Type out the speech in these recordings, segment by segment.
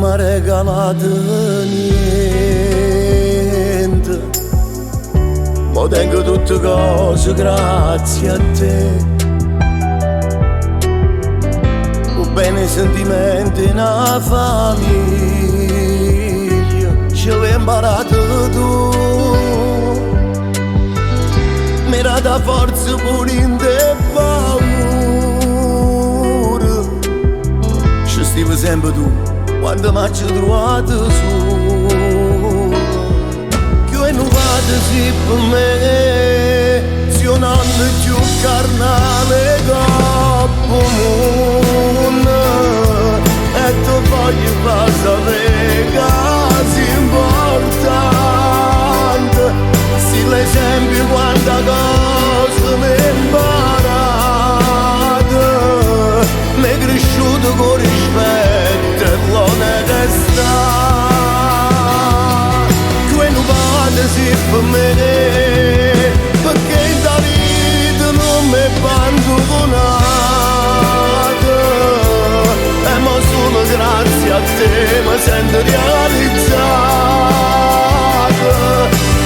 m'ha regalato niente, ma tengo tutte cose grazie a te. Un bene sentimento in una famiglia ce l'hai imparato tu. Mi dà da forza pure in te paura. Ci stivi sempre tu quando mi ci trovato su. Che non vado sì per me, se non hanno più carnale dopo mondo. E tu voglio far sapere che è importante. Sì l'esempio quanta cosa mi è imparata. Mi è cresciuto con rispetto e l'onestà. Che non vado sì per me, perché in da vita non mi è abbandonata. E ma solo grazie a te mi sento realizzato.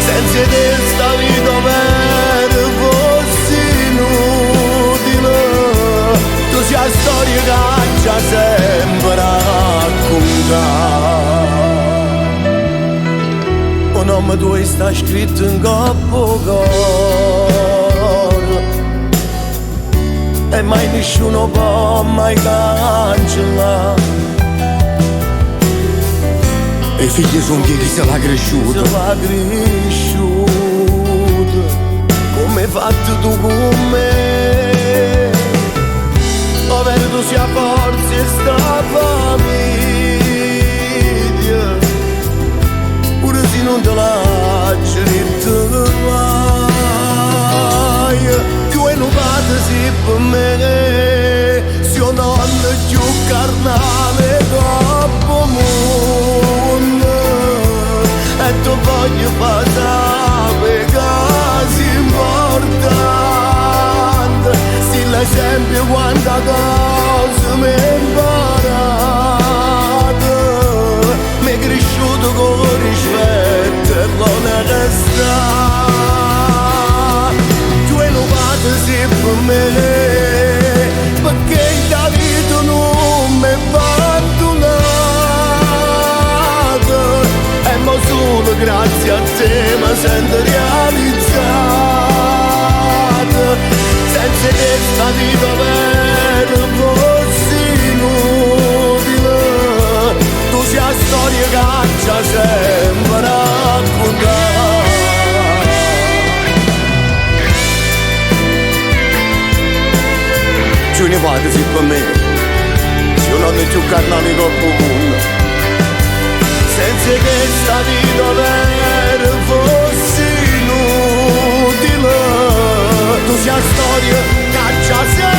Senza te sta vita vera fosse inutile. Tu sei la storia che già sempre raccontare. Un nome tuo sta scritto in capo cuore e mai nessuno può mai cancellare. E i figli sono chi se l'ha cresciuto. Se l'ha cresciuto come hai fatto tu con me. Ovvero tu sia forza e sta famiglia. Pure se non te la cerito mai. Che non fate sì per me, se io non ho più carnale dopo mondo. E tu voglio passare casi importanti. Sì l'esempio quanta cosa mi è imparata. Mi è cresciuto con rispetto e l'onestà. Tu non fate sì per me, perché in da vita non mi è abbandonata. E ma solo grazie a te mi sento realizzato. Senza te sta vita vera fosse inutile. Tu sei la storia che già sempre raccontare. Tu ne vado sì per me, se io non ho più carnale dopo mondo. Senza che sta vita vera fosse inutile. Tu sei la storia che già sempre